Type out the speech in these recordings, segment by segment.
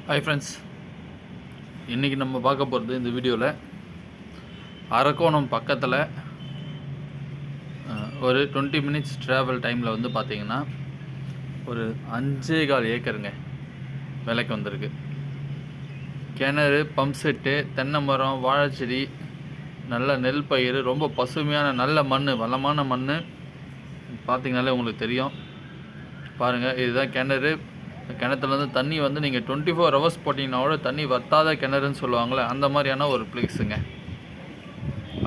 Hi friends, இன்றைக்கி நம்ம பார்க்க போகிறது இந்த வீடியோவில் அரக்கோணம் பக்கத்தில் ஒரு 20 மினிட்ஸ் ட்ராவல் டைமில் வந்து பார்த்திங்கன்னா ஒரு 5.25 ஏக்கருங்க விலைக்கு வந்திருக்கு. கிணறு, பம்ப் செட்டு, தென்னை மரம், வாழைச்செடி, நல்ல நெல் பயிர், ரொம்ப பசுமையான நல்ல மண், வளமான மண் பார்த்திங்கனாலே உங்களுக்கு தெரியும். பாருங்கள், இதுதான் கிணறு. கிணத்துலேருந்து தண்ணி வந்து நீங்கள் 24 ஹவர்ஸ் போட்டிங்கன்னா கூட தண்ணி வற்றாத கிணறுன்னு சொல்லுவாங்களே, அந்த மாதிரியான ஒரு பிளேஸுங்க.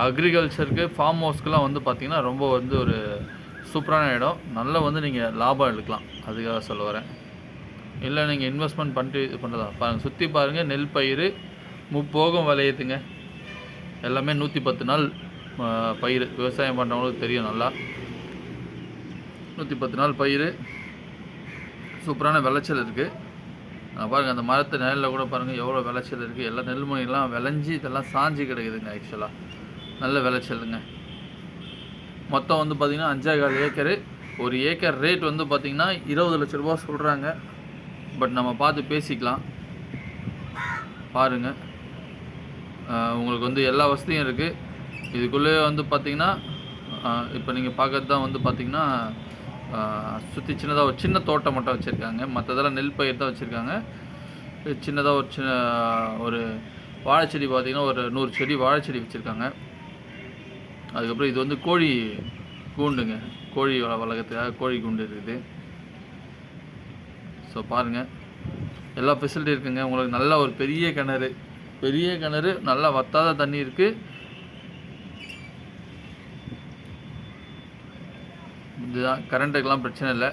அக்ரிகல்ச்சருக்கு, ஃபார்ம் ஹவுஸ்க்கெலாம் வந்து பார்த்திங்கன்னா ரொம்ப வந்து ஒரு சூப்பரான இடம். நல்லா வந்து நீங்கள் லாபம் எடுக்கலாம், அதுக்காக சொல்ல வரேன். இல்லை நீங்கள் இன்வெஸ்ட்மெண்ட் பண்ணிட்டு இது பண்ணுறதா பாருங்கள். சுற்றி பாருங்கள், நெல் பயிர் முப்போகம் விளையுதுங்க. எல்லாமே 110 நாள் பயிர். விவசாயம் பண்ணுறவங்களுக்கு தெரியும் நல்லா. 110 நாள் பயிர், சூப்பரான விளைச்சல் இருக்குது. பாருங்கள், அந்த மரத்து நிழலில் கூட பாருங்கள் எவ்வளோ விளைச்சல் இருக்குது. எல்லா நெல்மணிலாம் விளைஞ்சி இதெல்லாம் சாஞ்சி கிடக்குதுங்க. ஆக்சுவலாக நல்ல விளைச்சலுங்க. மொத்தம் வந்து பார்த்திங்கன்னா 5.25 ஏக்கரு. ஒரு ஏக்கர் ரேட் வந்து பார்த்திங்கன்னா 20 லட்ச ரூபா சொல்கிறாங்க. பட் நம்ம பார்த்து பேசிக்கலாம். பாருங்கள், உங்களுக்கு வந்து எல்லா வசதியும் இருக்குது. இதுக்குள்ளே வந்து பார்த்திங்கன்னா இப்போ நீங்கள் பார்க்குறது தான் வந்து பார்த்திங்கன்னா சுற்றி சின்னதாக ஒரு சின்ன தோட்டம் மட்டும் வச்சுருக்காங்க. மற்றதெல்லாம் நெல் பயிர் தான் வச்சுருக்காங்க. சின்னதாக ஒரு வாழைச்செடி பார்த்திங்கன்னா ஒரு 100 செடி வாழைச்செடி வச்சுருக்காங்க. அதுக்கப்புறம் இது வந்து கோழி கூண்டுங்க. கோழி வளர்க்குறதுக்காக கோழி கூண்டு இருக்குது. ஸோ பாருங்கள், எல்லா ஃபெசிலிட்டி இருக்குங்க. உங்களுக்கு நல்ல ஒரு பெரிய கிணறு, நல்லா வற்றாத தண்ணி இருக்குது. இதுதான், கரண்ட்டுக்கெலாம் பிரச்சனை இல்லை.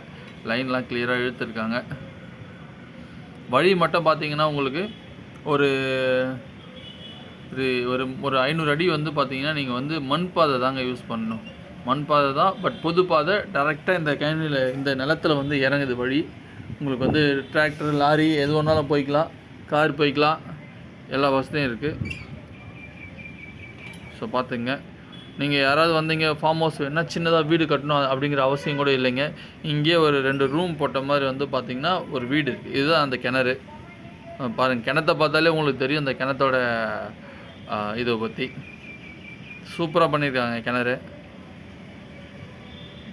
லைன்லாம் கிளியராக இழுத்துருக்காங்க. வழி மட்டும் பார்த்தீங்கன்னா உங்களுக்கு ஒரு 500 அடி வந்து பார்த்தீங்கன்னா நீங்கள் வந்து மண் பாதை தாங்க யூஸ் பண்ணணும். மண் பாதை தான், பட் பொது பாதை. டேரெக்டாக இந்த கேணியில் இந்த நிலத்தில் வந்து இறங்குது வழி. உங்களுக்கு வந்து டிராக்டர், லாரி எது வேணாலும் போய்க்கலாம், கார் போய்க்கலாம், எல்லா வசதியும் இருக்குது. ஸோ பார்த்துங்க. நீங்கள் யாராவது வந்தீங்க, ஃபார்ம் ஹவுஸ் வேணுன்னா சின்னதாக வீடு கட்டணும் அப்படிங்கிற அவசியம் கூட இல்லைங்க. இங்கேயே ஒரு 2 ரூம் போட்ட மாதிரி வந்து பார்த்திங்கன்னா ஒரு வீடு இருக்குது. இதுதான் அந்த கிணறு. பாருங்கள், கிணத்தை பார்த்தாலே உங்களுக்கு தெரியும் அந்த கிணத்தோட இதை பற்றி. சூப்பராக பண்ணியிருக்காங்க கிணறு.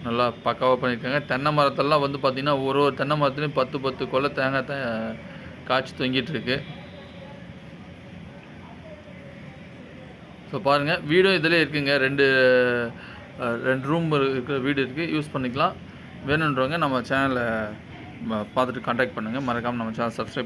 நல்லா பக்காவாக பண்ணியிருக்காங்க. தென்னை மரத்தெல்லாம் வந்து பார்த்திங்கன்னா ஒரு தென்னை மரத்துலேயும் 10 கொலை தேங்காய் காய்ச்சி தொங்கிட்டுருக்கு. ஸோ பாருங்கள், வீடும் இதிலே இருக்குங்க. 2 ரூம் இருக்கிற வீடு இருக்குது, யூஸ் பண்ணிக்கலாம். வேணுன்றவங்க நம்ம சேனலை பார்த்துட்டு கான்டாக்ட் பண்ணுங்கள். மறக்காமல் நம்ம சேனல் சப்ஸ்கிரைப்